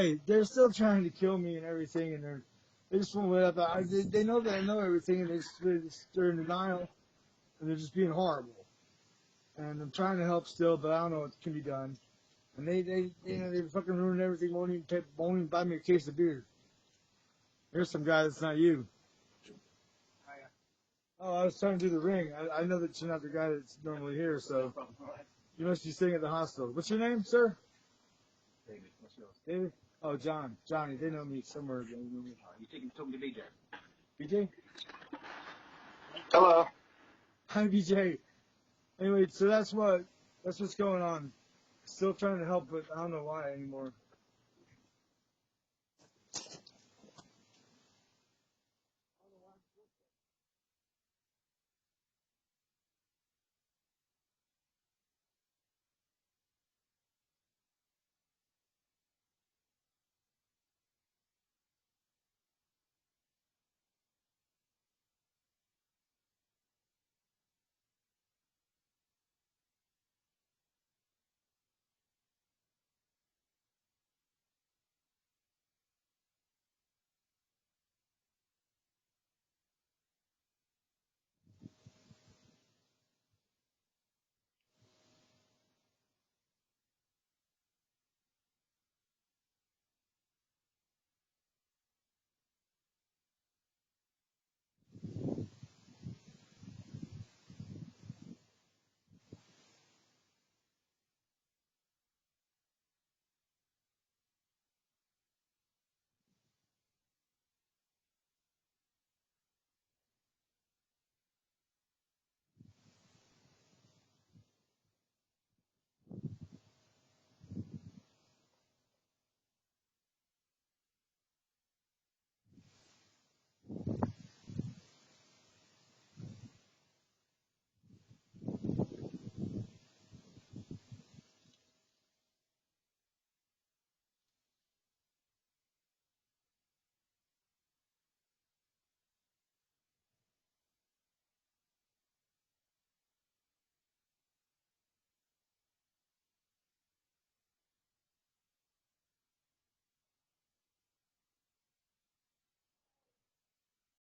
Hey, they're still trying to kill me and everything, and they just won't let up. They know that I know everything, and they're in denial, and they're just being horrible. And I'm trying to help still, but I don't know what can be done. And they fucking ruined everything. Won't even buy me a case of beer. Here's some guy that's not you. Oh, I was trying to do the ring. I know that you're not the guy that's normally here, so you must be staying at the hospital. What's your name, sir? David, what's yours? David? Oh, John. Johnny. They know me somewhere. They know me. You talking to BJ? BJ? Hello. Hi, BJ. Anyway, so that's what's going on. Still trying to help, but I don't know why anymore.